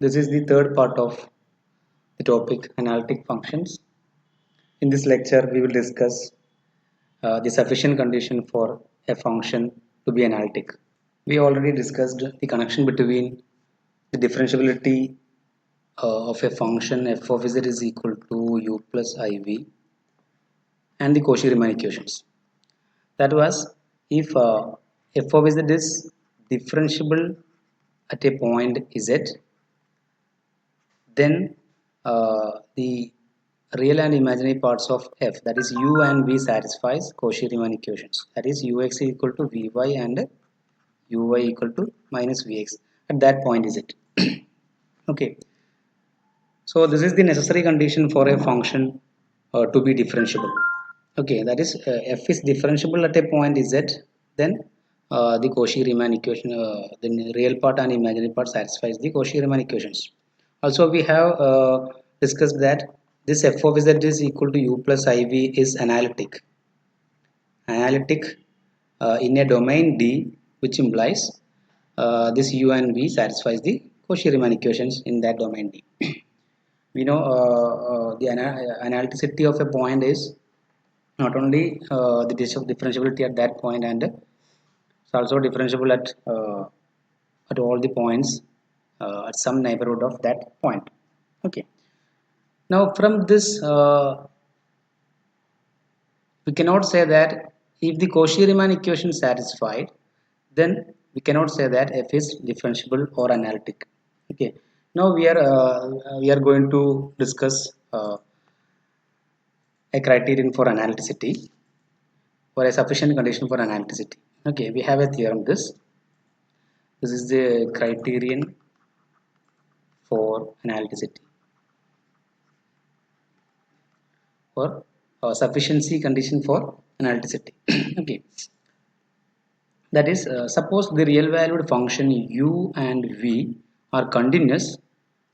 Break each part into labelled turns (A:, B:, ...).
A: This is the third part of the topic analytic functions. In this lecture, we will discuss the sufficient condition for a function to be analytic. We already discussed the connection between the differentiability of a function f of z is equal to u plus iv and the cauchy-riemann equations. That was if f of z is differentiable at a point z, then the real and imaginary parts of f, that is u and v, satisfies cauchy-riemann equations, that is ux equal to vy and uy equal to minus vx at that point is it. Okay, so this is the necessary condition for a function to be differentiable. Okay, that is f is differentiable at a point z, then the cauchy-riemann equation, the real part and imaginary part satisfies the cauchy-riemann equations. Also, we have discussed that this f of z is equal to u plus iv is analytic. Analytic in a domain D, which implies this u and v satisfies the cauchy-riemann equations in that domain D. We know the analyticity of a point is not only the differentiability at that point, and it's also differentiable at all the points at some neighborhood of that point. Okay. Now from this, we cannot say that if the cauchy-riemann equation is satisfied, then we cannot say that f is differentiable or analytic. Okay. Now we are going to discuss a criterion for analyticity, or a sufficient condition for analyticity. Okay, we have a theorem. This is the criterion for analyticity, or sufficiency condition for analyticity. Okay, that is, suppose the real valued function u and v are continuous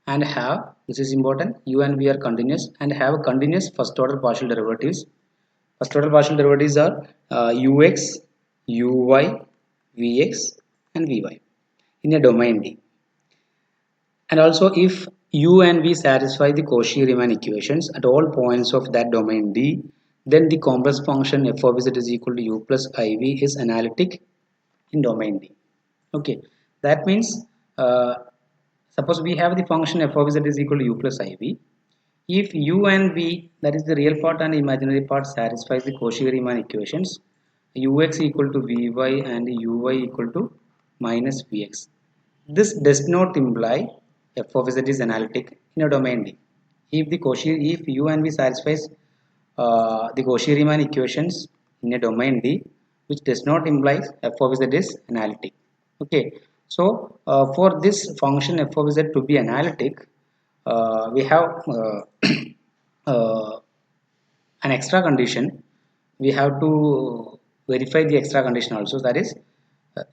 A: and have, this is important, u and v are continuous and have continuous first order partial derivatives. First order partial derivatives are ux, uy, vx and vy in a domain D. And also if u and v satisfy the Cauchy-Riemann equations at all points of that domain D, then the complex function f of z is equal to u plus iv is analytic in domain D. Okay, that means suppose we have the function f of z is equal to u plus iv. If u and v, that is the real part and imaginary part, satisfies the Cauchy-Riemann equations, ux equal to vy and uy equal to minus vx. This does not imply f of z is analytic in a domain D. If u and v satisfies the Cauchy-Riemann equations in a domain D, which does not imply f of z is analytic. Okay, so for this function f of z to be analytic, we have an extra condition. We have to verify the extra condition also, that is,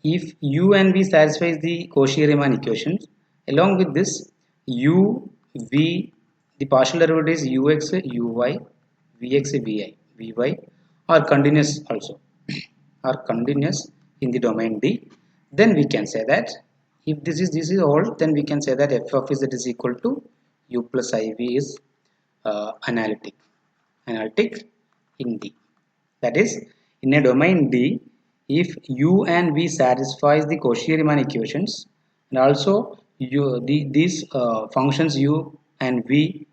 A: if u and v satisfies the Cauchy-Riemann equations, along with this u, v, the partial derivatives ux, uy, vx, vi, vy are continuous also, are continuous in the domain D, then we can say that if this is all, then we can say that f of z is equal to u plus iv is analytic in D. That is, in a domain D, if u and v satisfies the Cauchy-Riemann equations, and also these functions u and v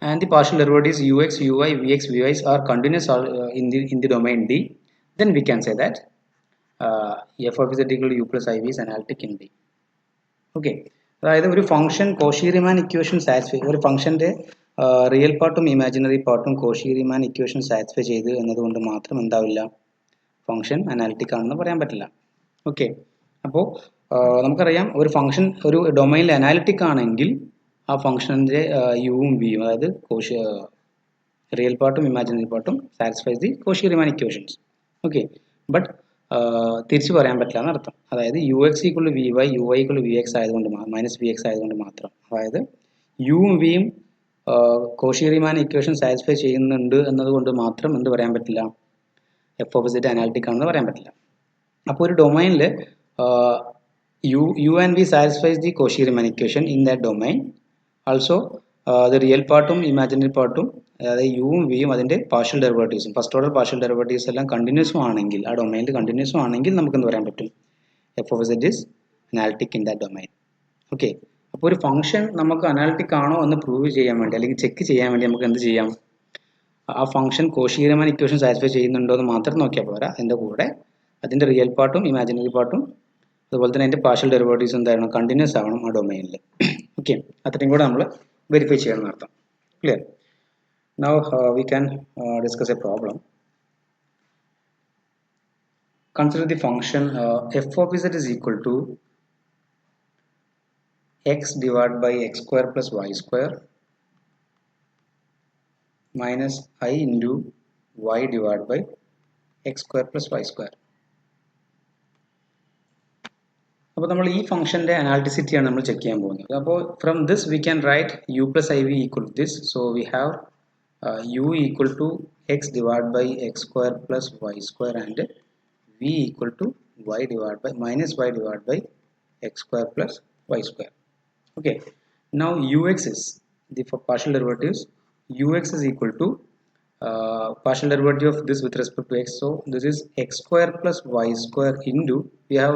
A: and the partial derivatives ux, uy, vx, vy are continuous in the domain D, then we can say that f of z equal to u plus iv is analytic in D. Okay, അതായത് ഒരു function Cauchy-Riemann equation satisfy, ഒരു ഫംഗ്ഷൻ്റെ real പാർട്ടും imaginary പാർട്ടും Cauchy-Riemann equation satisfy ചെയ്ത് എന്നതുകൊണ്ട് മാത്രം എന്താവില്ല, function analytic ആണെന്ന് പറയാൻ പറ്റില്ല. ഓക്കെ, അപ്പോൾ നമുക്കറിയാം ഒരു ഫംഗ്ഷൻ ഒരു ഡൊമൈനിൽ അനാലിറ്റിക് ആണെങ്കിൽ ആ ഫംഗ്ഷൻ്റെ യുവും വിയും, അതായത് റിയൽ പാർട്ടും ഇമാജിനറി പാർട്ടും satisfies the Cauchy-Riemann equations. Okay, but തിരിച്ചു പറയാൻ പറ്റില്ല എന്നർത്ഥം. അതായത് u x equal v y, u y equal v x ആയതുകൊണ്ട് മൈനസ് വി എക്സ് ആയതുകൊണ്ട് മാത്രം, അതായത് യുവും വിയും Cauchy-Riemann equation സാറ്റിസ്ഫൈ ചെയ്യുന്നുണ്ട് എന്നതുകൊണ്ട് മാത്രം എന്ത് പറയാൻ പറ്റില്ല, എഫ് ഓഫ് സെറ്റ് അനാലിറ്റിക് ആണെന്ന് പറയാൻ പറ്റില്ല. അപ്പോൾ ഒരു ഡൊമൈനിൽ u and v satisfies the cauchy-riemann equation in that domain. Also the real partum imaginary partum അതായത് യുവും വിയും അതിൻ്റെ പാർഷ്യൽ ഡെറിവേറ്റീവ്സും ഫസ്റ്റ് ഓർഡർ പാർഷ്യൽ ഡെറിവേറ്റീവ്സ് എല്ലാം കണ്ടിന്യൂസും ആണെങ്കിൽ ആ ഡൊമൈനിൽ കണ്ടിന്യൂസും ആണെങ്കിൽ നമുക്ക് എന്ത് പറയാൻ പറ്റും F of z is analytic in that domain. Okay, അപ്പോൾ ഒരു ഫംഗ്ഷൻ നമുക്ക് അനാലിറ്റിക് ആണോ എന്ന് പ്രൂവ് ചെയ്യാൻ വേണ്ടി അല്ലെങ്കിൽ ചെക്ക് ചെയ്യാൻ വേണ്ടി നമുക്ക് എന്ത് ചെയ്യാം, ആ ഫംഗ്ഷൻ കോഷി-റീമാൻ ഇക്വേഷൻ സാറ്റിസ്ഫൈ ചെയ്യുന്നുണ്ടോ എന്ന് മാത്രം നോക്കിയാൽ പോരാ, അതിൻ്റെ കൂടെ അതിൻ്റെ റിയൽ പാർട്ടും ഇമാജിനറി പാർട്ടും അതുപോലെ തന്നെ അതിൻ്റെ പാർഷ്യൽ ഡെറിവേറ്റീവ്സ് എന്തായിരുന്നു കണ്ടിന്യൂസ് ആവണം ആ ഡൊമൈനിൽ. ഓക്കെ, അത്രയും കൂടെ നമ്മൾ വെരിഫൈ ചെയ്യണം എന്നർത്ഥം. Clear? Now we can discuss a problem. Consider the function f of z is equal to x divided by x square plus y square minus I into y divided by x square plus y square. അപ്പോൾ നമ്മൾ ഈ ഫംഗ്ഷൻ്റെ അനാലിറ്റിസിറ്റി ആണ് നമ്മൾ check ചെയ്യാൻ പോകുന്നത്. അപ്പോൾ from this we can write u plus i v equal to this. So we have u equal to x divided by x square plus y square and v equal to y divided by minus y divided by x square plus y square. Okay, now ux is the partial derivatives. Ux is equal to partial derivative of this with respect to x. So this is x square plus y square into we are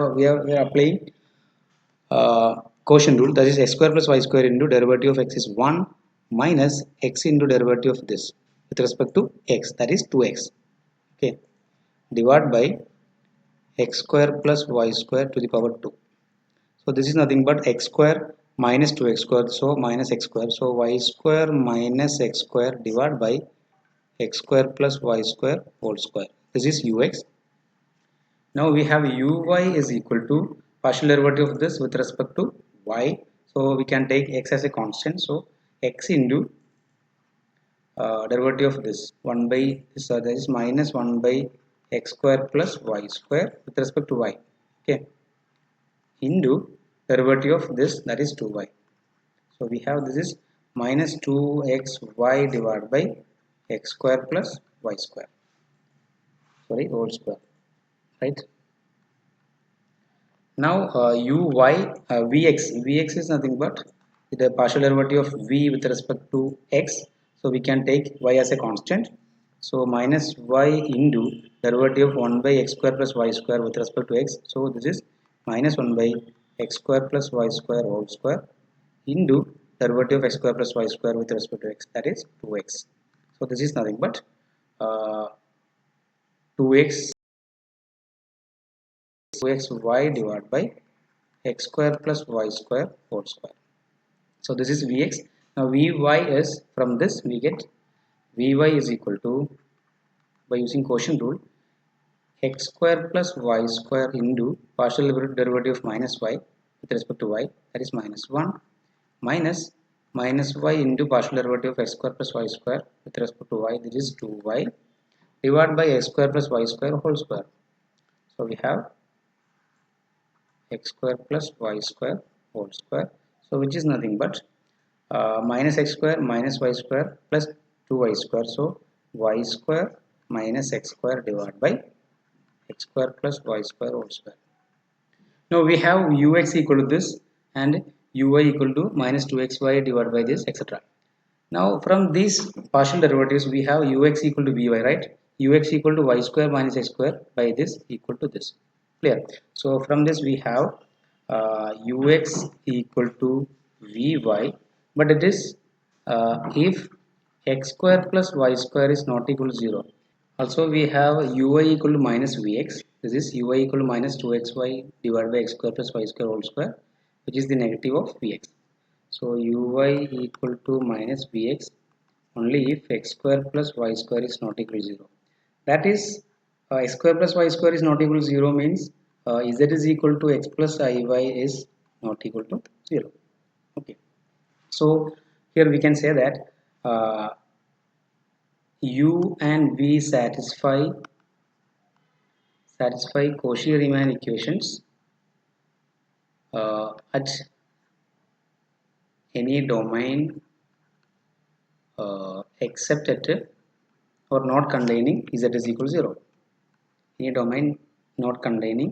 A: applying quotient rule, that is x square plus y square into derivative of x is 1 minus x into derivative of this with respect to x, that is 2x. Okay, divided by x square plus y square to the power 2. So this is nothing but x square minus 2x square, so minus x square. So y square minus x square divided by x square plus y square whole square. This is ux. Now we have uy is equal to partial derivative of this with respect to y. So we can take x as a constant. So x into derivative of this 1 by this, that is minus 1 by x square plus y square with respect to y. Okay, into derivative of this, that is 2y. So we have this is minus 2xy divided by x square plus y square, sorry, whole square, right? Now uy vx is nothing but the partial derivative of v with respect to x. So we can take y as a constant. So minus y into derivative of 1 by x square plus y square with respect to x. So this is minus 1 by x square plus y square whole square into derivative of x square plus y square with respect to x, that is 2x. So this is nothing but 2x y divided by x square plus y square whole square. So this is vx. Now vy is, from this we get vy is equal to, by using quotient rule, x square plus y square into partial derivative of minus y with respect to y, that is minus 1 minus minus y into partial derivative of x square plus y square with respect to y, this is 2y divided by x square plus y square whole square. So we have x square plus y square whole square, so which is nothing but minus x square minus y square plus 2y square. So y square minus x square divided by x square plus y square whole square. Now we have ux equal to this and uy equal to minus 2xy divided by this, etc. Now from these partial derivatives we have ux equal to vy, right? Ux equal to y square minus x square by this equal to this. Clear? So from this we have ux equal to vy, but it is if x square plus y square is not equal to 0. Also we have ui equal to minus vx. This is ui equal to minus 2xy divided by x square plus y square whole square, which is the negative of vx. So ui equal to minus vx only if x square plus y square is not equal to 0. That is x square plus y square is not equal to 0 means z is equal to x plus iy is not equal to 0. Okay, so here we can say that u and v satisfy Cauchy-Riemann equations at any domain except at or not containing z is equal to 0. Any domain not containing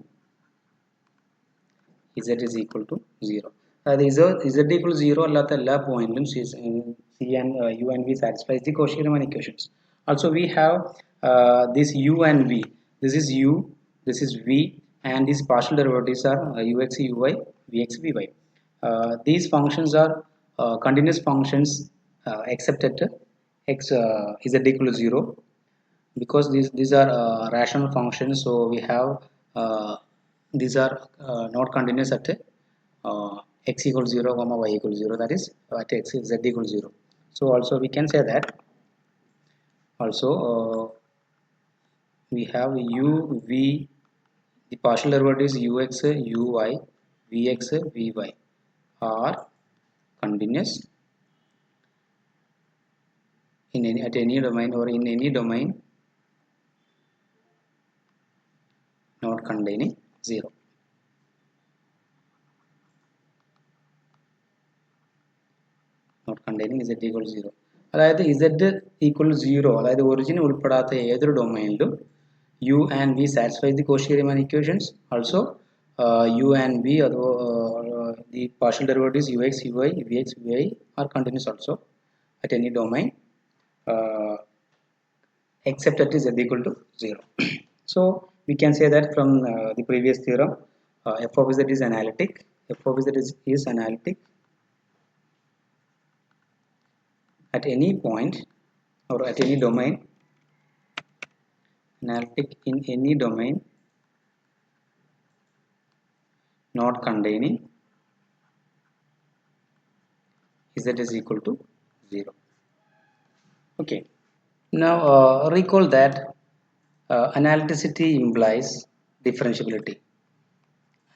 A: z is equal to 0. Z equal to 0 അല്ലാത്ത എല്ലാ പോയിന്റിലും C and U and V satisfies the cauchy-riemann equations. Also we have this U and V. This is U, this is V, and these partial derivatives are Ux, Uy, Vx, Vy. These functions are continuous functions except at x z equal to 0, because these are rational functions, so we have these are not continuous at x equals 0 comma y equals 0, that is at x z equals 0. So also we can say that also we have u v, the partial derivatives ux, uy, vx, vy are continuous in any at any domain or in any domain not containing 0. Not containing z equal to 0. അതായത് z equal to 0, അതായത് origin ഉൾപ്പെടാത്ത ഏതൊരു ഡൊമൈനിലും u and v satisfies the cauchy-riemann equations. Also u and v, the partial derivatives ux, uy, vx, vy are continuous also at any domain except at z equal to 0. So we can say that from the previous theorem, f of z is analytic. F of z is analytic at any point or at any domain, analytic in any domain not containing z is equal to 0. Okay, now recall that analyticity implies differentiability.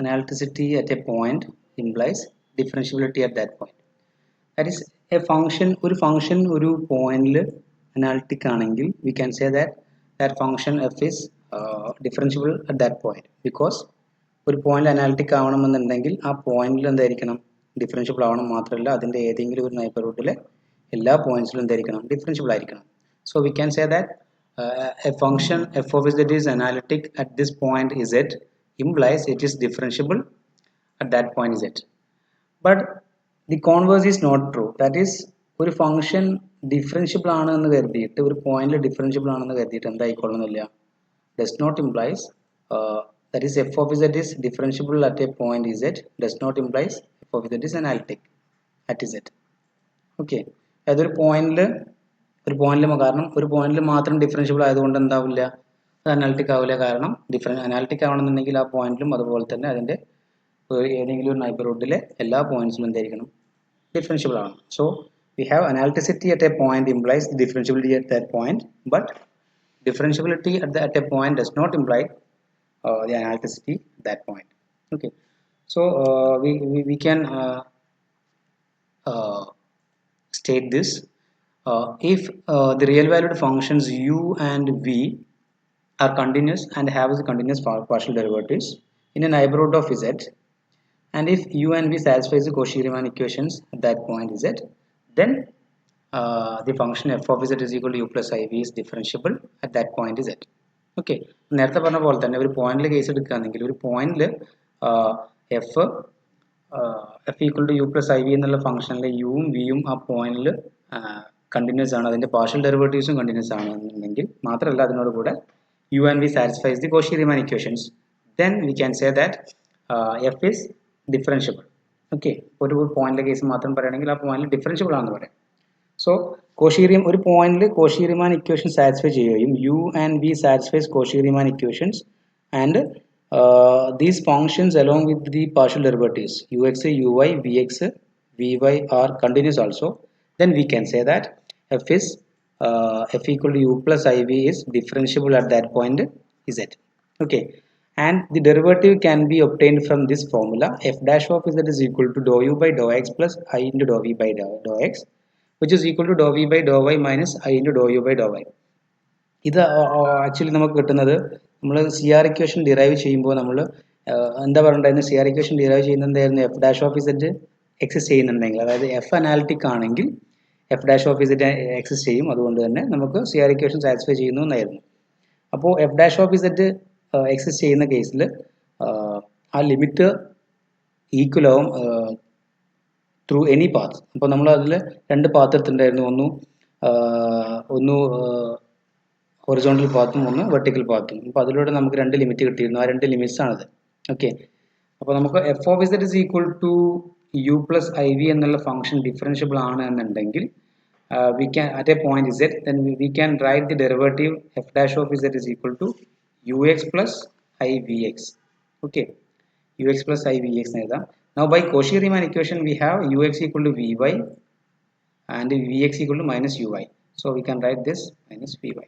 A: Analyticity at a point implies differentiability at that point. That is, a function ഒരു പോയിന്റിൽ analytic ആണെങ്കിൽ we can say that that function f is differentiable at that point, because ഒരു point analytic ആവണമെന്നുണ്ടെങ്കിൽ ആ പോയിന്റിൽ എന്തായിരിക്കണം, differentiable ആവണം. മാത്രമല്ല അതിൻ്റെ ഏതെങ്കിലും ഒരു നൈബർഹുഡിലെ എല്ലാ പോയിന്റ്സിലും എന്തായിരിക്കണം, ഡിഫറൻഷ്യബിൾ ആയിരിക്കണം. So we can say that a function f of z is analytic at this point z implies it is differentiable at that point z. But the converse is not true. That is, ഒരു function differentiable ആണെന്ന് കരുതിയിട്ട് ഒരു പോയിന്റിൽ differentiable ആണെന്ന് കരുതിയിട്ട് എന്തായിക്കൊള്ളുന്നില്ല, does not implies that is f of z is differentiable at a point z does not implies f of z is analytic at z. Okay, അതൊരു പോയിന്റിൽ കാരണം ഒരു പോയിന്റിൽ മാത്രം ഡിഫറൻഷ്യബിൾ ആയതുകൊണ്ട് എന്താവില്ല, അത് അനാലിറ്റിക് ആവില്ല. കാരണം അനാലിറ്റിക് ആവണമെന്നുണ്ടെങ്കിൽ ആ പോയിന്റിലും അതുപോലെ തന്നെ അതിൻ്റെ ഏതെങ്കിലും ഒരു നൈബർഹുഡിലെ എല്ലാ പോയിന്റ്സിലും എന്തായിരിക്കണം, differentiable ആണ്. So we have analyticity at a point implies differentiability at that point, but differentiability at a point does not imply the analyticity at that point. Okay, so we can state this. If the real valued functions u and v are continuous and have the continuous partial derivatives in a neighborhood of z, and if u and v satisfies the cauchy-riemann equations at that point z, then the function f of z is equal to u plus iv is differentiable at that point z. Okay, നേരത്തെ പറഞ്ഞ പോലെ തന്നെ ഒരു പോയിന്റിൽ case എടുക്കുകയാണെങ്കിൽ ഒരു പോയിന്റിൽ f equal to u plus iv എന്നുള്ള ഫംഗ്ഷനിലെ യും വിയും ആ പോയിന്റിൽ കണ്ടിന്യൂസ് ആണ്, അതിൻ്റെ പാർഷ്യൽ ഡെറിവേറ്റീവ്സും കണ്ടിന്യൂസ് ആണെന്നുണ്ടെങ്കിൽ, മാത്രമല്ല അതിനോട് കൂടെ u and v satisfies the cauchy-riemann equations, then we can say that f is differentiable. Okay, ഒരു പോയിന്റിലെ കേസ് മാത്രം പറയുകയാണെങ്കിൽ ആ പോയിന്റിൽ ഡിഫറൻഷ്യബിൾ ആണെന്ന് പറയാം. സോ ഒരു പോയിന്റിൽ cauchy-riemann equation സാറ്റിസ്ഫൈ ചെയ്യുകയും u and v satisfies cauchy-riemann equations and these functions along with the partial derivatives ux, uy, vx, vy are continuous also, then we can say that f is f equal to u plus iv is differentiable at that point z. Okay, and the derivative can be obtained from this formula: f dash of z is equal to dou u by dou x plus I into dou v by dou x, which is equal to dou v by dou y minus I into dou u by dou y. ഇത് actually നമുക്ക് കിട്ടുന്നത് നമ്മൾ C R equation derive ചെയ്യുമ്പോൾ നമ്മൾ എന്താ പറയുണ്ടായിരുന്നു, C R equation derive ചെയ്യുന്നതായിരുന്നു f dash of z exist ചെയ്യുന്നുണ്ടെങ്കിൽ, അതായത് എഫ് അനാലിറ്റിക് ആണെങ്കിൽ f dash of z exist ചെയ്യും, അതുകൊണ്ട് തന്നെ നമുക്ക് സി ആർ ഇക്വേഷൻ സാറ്റിസ്ഫൈ ചെയ്യുന്നു എന്നായിരുന്നു. അപ്പോൾ F dash of z exist ചെയ്യുന്ന കേസിൽ ആ ലിമിറ്റ് ഈക്വൽ ആവും ത്രൂ എനി പാത്ത്. അപ്പോൾ നമ്മൾ അതിൽ രണ്ട് പാത്ത് എടുത്തിട്ടുണ്ടായിരുന്നു, ഒന്ന് ഹൊറിസോണ്ടൽ പാത്തും ഒന്ന് വെർട്ടിക്കൽ പാത്തും. അപ്പോൾ അതിലൂടെ നമുക്ക് രണ്ട് ലിമിറ്റ് കിട്ടിയിരുന്നു. ആ രണ്ട് ലിമിറ്റ്സ് ആണത്. ഓക്കെ, അപ്പോൾ നമുക്ക് f of z is equal to u plus i v എന്നുള്ള ഫംഗ്ഷൻ ഡിഫറൻഷ്യബിൾ ആണ് എന്നുണ്ടെങ്കിൽ we can at a point z, then we can write the derivative f dash of z is equal to ux plus I vx. Okay, ux plus I vx. Now by cauchy-riemann equation we have ux equal to vy and vx equal to minus uy. So we can write this minus vy.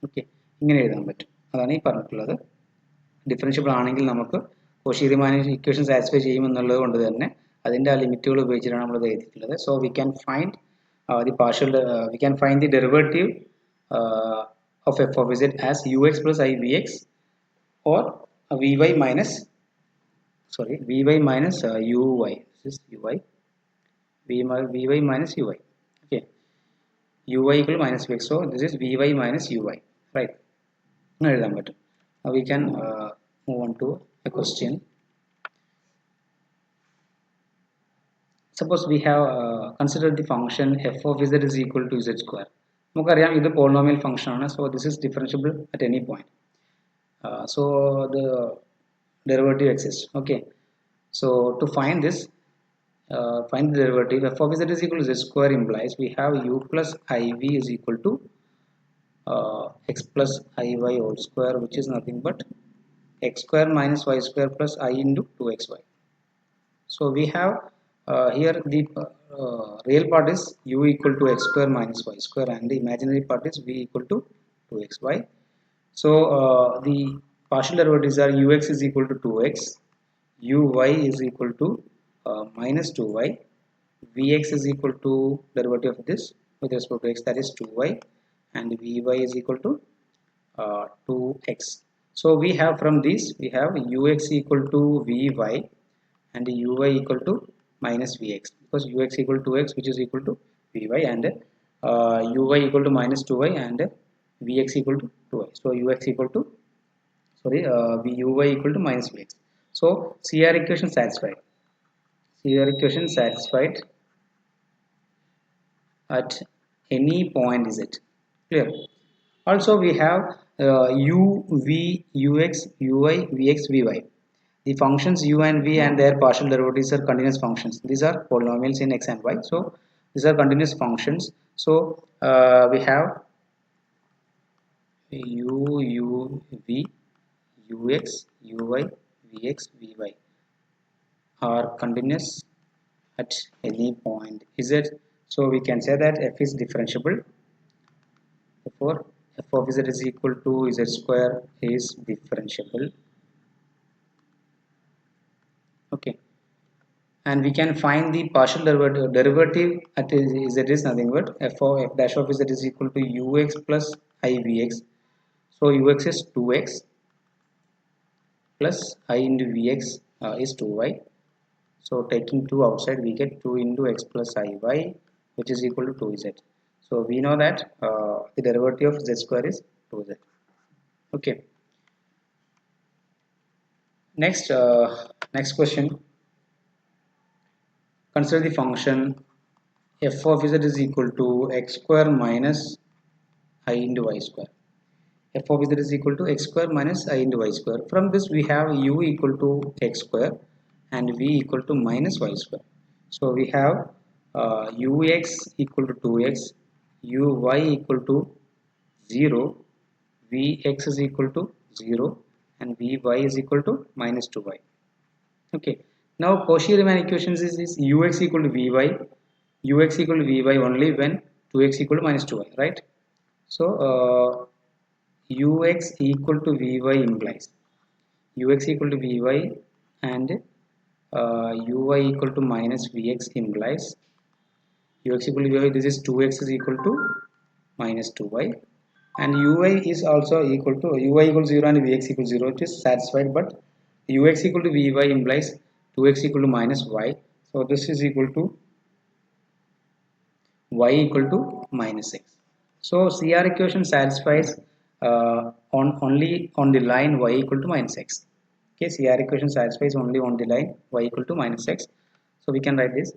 A: Okay, ഇങ്ങനെ എഴുതാൻ പറ്റും. അതാണ് ഈ പറഞ്ഞിട്ടുള്ളത്. Differentiable ആണെങ്കിൽ നമുക്ക് cauchy-riemann equation satisfy ചെയ്യുമെന്നുള്ളത് കൊണ്ട് തന്നെ അതിൻ്റെ ആ ലിമിറ്റുകൾ ഉപയോഗിച്ചിട്ടാണ് നമ്മൾ ഇത് എഴുതിയിട്ടുള്ളത്. So we can find we can find the derivative of f of z as ux plus I vx or vy minus uy. This is uy, vy minus uy. Okay, uy equal to minus vx, so this is vy minus uy, right? Now we can move on to a question. Suppose we have considered the function f of z is equal to z square. നമുക്കറിയാം ഇത് polynomial function ആണ്, so this is differentiable at any point. So the derivative exists. Okay, so to find this, find the derivative f of z is equal to z square implies we have u plus iv is equal to x plus iy whole square, which is nothing but x square minus y square plus I into 2xy. So we have here the real part is u equal to x square minus y square and the imaginary part is v equal to 2xy. So the partial derivatives are ux is equal to 2x, uy is equal to minus 2y, vx is equal to derivative of this with respect to x, that is 2y, and vy is equal to 2x. So we have from this we have ux equal to vy and uy equal to minus vx, because ux equal to x which is equal to vy, and uy equal to minus 2y and vx equal to 2y. So ux equal to uy equal to minus vx. So CR equation satisfied. CR equation satisfied at any point is it clear? Also we have u, v, ux, uy, vx, vy. The functions u and v and their partial derivatives are continuous functions. These are polynomials in x and y. So these are continuous functions. So we have u, v, ux, uy, vx, vy are continuous at any point z. So we can say that f is differentiable. Therefore f of z is equal to z square is differentiable. Okay, and we can find the partial derivative at z is nothing but f dash of z is equal to ux plus I vx. So ux is 2x plus I into vx is 2y. So taking 2 outside we get 2 into x plus iy, which is equal to 2z. So we know that the derivative of z square is 2z. Okay, next question. Consider the function f of z is equal to x square minus I into y square. F of z is equal to x square minus I into y square. From this we have u equal to x square and v equal to minus y square. So we have ux equal to 2x, uy equal to 0, vx is equal to 0, and vy is equal to minus 2y. Okay, now cauchy-riemann equations is ux equal to vy, ux equal to vy only when 2x equal to minus 2y, right? So ux equal to vy implies ux equal to vy and uy equal to minus vx implies ux equal to vy, this is 2x is equal to minus 2y, and uy is also equal to uy equal to 0 and vx equal to 0. It is satisfied, but ux equal to vy implies 2x equal to minus y, so this is equal to y equal to minus x. So CR equation satisfies only on the line y equal to minus x. Okay, CR equation satisfies only on the line y equal to minus x. So we can write this: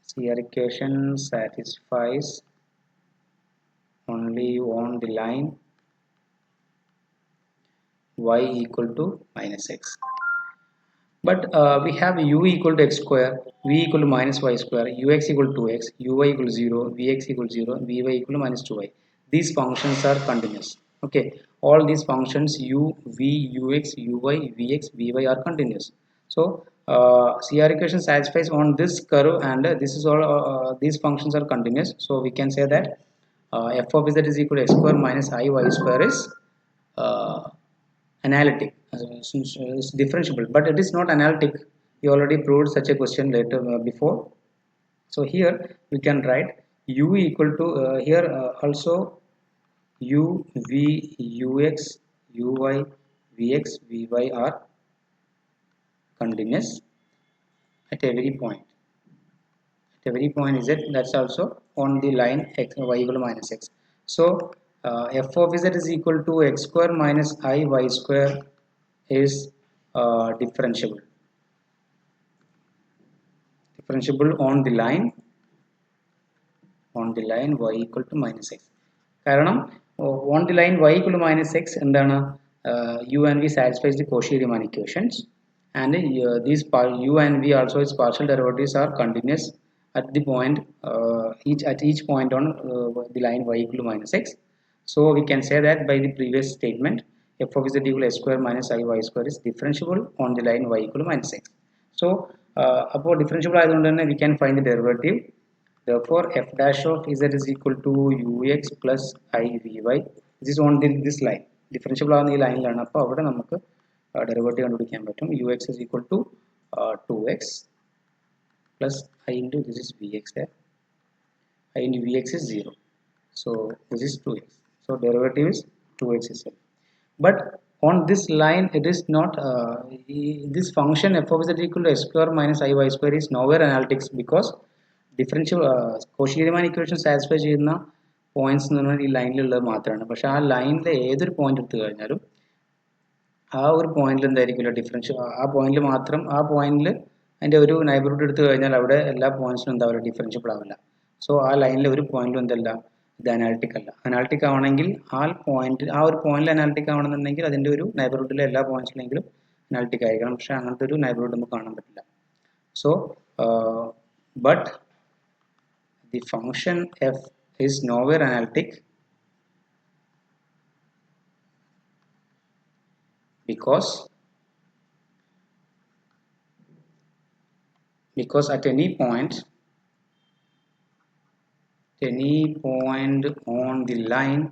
A: CR equation satisfies only on the line y equal to minus x. But we have u equal to x square, v equal to minus y square, ux equal to 2x, uy equal to 0, vx equal to 0, vy equal to minus 2y. These functions are continuous. Okay, all these functions u, v, ux, uy, vx, vy are continuous. So CR equation satisfies on this curve, and this is all these functions are continuous. So we can say that f of z is equal to x square minus I y square is uh, analytic. It's differentiable, but it is not analytic. We already proved such a question later before. So here we can write u equal to here also u, v, ux, uy, vx, vy are continuous at every point. At every point z, that's also on the line x y equal to minus x. So f of z is equal to x square minus I y square is differentiable on the line y equal to minus x. കാരണം on the line y equal to minus x എന്താണ് u and v satisfies the cauchy-riemann equations, and these u and v also its partial derivatives are continuous at the point each point on the line y equal to minus x. So we can say that by the previous statement, f of z equal to x square minus I y square is differentiable on the line y equal to minus x. So അപ്പോൾ differentiable ആയതുകൊണ്ട് തന്നെ we can find the derivative. Therefore, f dash of z is equal to ux plus I vy. This is on this line. Differentiable ആണ് ഈ ലൈനിലാണ്. അപ്പോൾ അവിടെ നമുക്ക് derivative കണ്ടുപിടിക്കാൻ പറ്റും. ux is equal to 2x plus I into this is vx there. I into vx is 0. So this is 2x. So derivative is 2x itself. But on this line it is not this function f of z equal to x square minus I y square is nowhere analytic, because differential cauchy-riemann equation satisfy ചെയ്യുന്ന points എന്ന് പറഞ്ഞാൽ ഈ ലൈനിലുള്ളത് മാത്രമാണ്. പക്ഷേ ആ ലൈനിലെ ഏതൊരു point എടുത്തു കഴിഞ്ഞാലും ആ ഒരു പോയിന്റിൽ എന്തായിരിക്കില്ല ഡിഫറൻഷ്യൽ, ആ പോയിന്റിൽ മാത്രം, ആ പോയിന്റിൽ അതിൻ്റെ ഒരു നൈബർഹുഡ് എടുത്തു കഴിഞ്ഞാൽ അവിടെ എല്ലാ പോയിന്റ്സിനും എന്താവില്ല, ഡിഫറൻഷ്യബിൾ ആവില്ല. സോ ആ ലൈനിലെ ഒരു പോയിന്റും എന്തല്ല, ഇത് അനാലിറ്റിക് അല്ല. അനാലിറ്റിക് ആവണമെങ്കിൽ ആ ഒരു പോയിന്റിൽ അനാലിറ്റിക് ആവണമെന്നുണ്ടെങ്കിൽ അതിൻ്റെ ഒരു നൈബർഹുഡിലെ എല്ലാ പോയിന്റ്സിലെങ്കിലും അനാലിറ്റിക് ആയിരിക്കണം. പക്ഷേ അങ്ങനത്തെ ഒരു നൈബർഹുഡ് നമുക്ക് കാണാൻ പറ്റില്ല. So but the function f is nowhere analytic because at any point on the line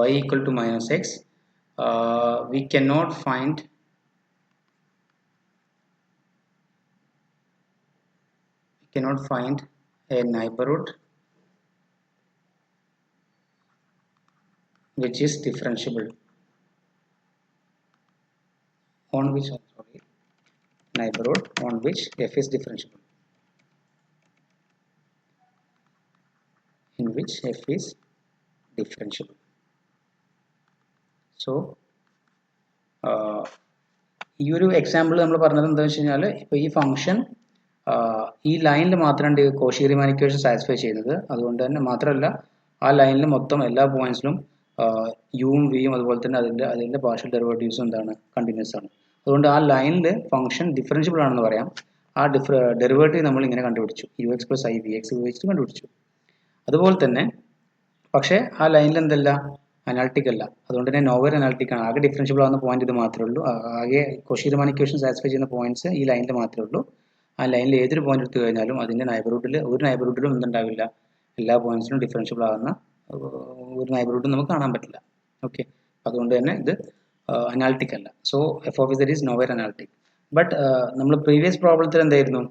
A: y equal to minus x, we cannot find a neighborhood which is differentiable on which neighborhood on which f is differentiable, in which f is differentiable. So ഈ ഒരു example നമ്മൾ പറഞ്ഞത് എന്താണെന്ന് വെച്ച് കഴിഞ്ഞാൽ, ഇപ്പോൾ ഈ function ഈ ലൈനിൽ മാത്രമാണ് cauchy-riemann ഇക്വേഷൻ സാറ്റിസ്ഫൈ ചെയ്യുന്നത്. അതുകൊണ്ട് തന്നെ മാത്രമല്ല, ആ ലൈനിൽ മൊത്തം എല്ലാ പോയിന്റ്സിലും യുവും വിയും അതുപോലെ തന്നെ അതിൻ്റെ പാർഷ്യൽ ഡെറിവേറ്റീവ്സും എന്താണ്, കണ്ടിന്യൂസ് ആണ്. അതുകൊണ്ട് ആ ലൈനിൽ ഫംഗ്ഷൻ ഡിഫറൻഷ്യബിൾ ആണെന്ന് പറയാം. ആ ഡെറിവേറ്റീവ് നമ്മൾ ഇങ്ങനെ കണ്ടുപിടിച്ചു, u x plus i v x ഉപയോഗിച്ചിട്ട് കണ്ടുപിടിച്ചു. അതുപോലെ തന്നെ പക്ഷേ ആ ലൈനിൽ എന്തല്ല, അനാലിറ്റിക് അല്ല. അതുകൊണ്ട് തന്നെ നോവർ അനാലിറ്റിക് ആണ്. ആകെ ഡിഫറൻഷ്യബിൾ ആവുന്ന പോയിന്റ് ഇത് മാത്രമേ ഉള്ളൂ. ആകെ cauchy-riemann ഇക്വേഷൻ സാറ്റിസ്ഫൈ ചെയ്യുന്ന പോയിന്റ്സ് ഈ ലൈനിൽ മാത്രമേ ഉള്ളൂ. ആ ലൈനിൽ ഏതൊരു പോയിന്റ് എടുത്തു കഴിഞ്ഞാലും അതിൻ്റെ ഒരു നൈബർഹുഡിലും എന്തുണ്ടാവില്ല, എല്ലാ പോയിന്റ്സിനും ഡിഫറൻഷ്യബിൾ ആകുന്ന ഒരു നൈബർഹുഡും നമുക്ക് കാണാൻ പറ്റില്ല. ഓക്കെ, അതുകൊണ്ട് തന്നെ ഇത് അനാലിറ്റിക് അല്ല. So f of z is nowhere analytic. But നമ്മൾ പ്രീവിയസ് പ്രോബ്ലത്തിൽ എന്തായിരുന്നു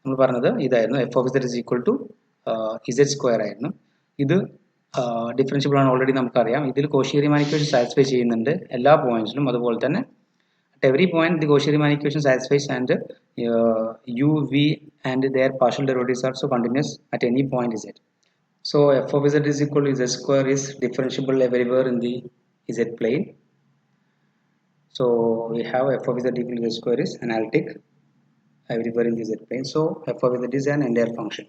A: നമ്മൾ പറഞ്ഞത്, ഇതായിരുന്നു f of z is equal to z square ആയിരുന്നു. ഇത് ഡിഫറൻഷ്യബിൾ ആണ്, ഓൾറെഡി നമുക്കറിയാം. ഇതിൽ cauchy-riemann ഇക്വേഷൻ സാറ്റിസ്ഫൈ ചെയ്യുന്നുണ്ട് എല്ലാ പോയിന്റ്സിലും. അതുപോലെ തന്നെ at every point the cauchy-riemann equation satisfies, and u, v and their partial derivatives are also continuous at any point z. So f of z is equal to z square is differentiable everywhere in the z plane. So we have f of z equal to z square is analytic everywhere in the z plane. So f of z is an entire function.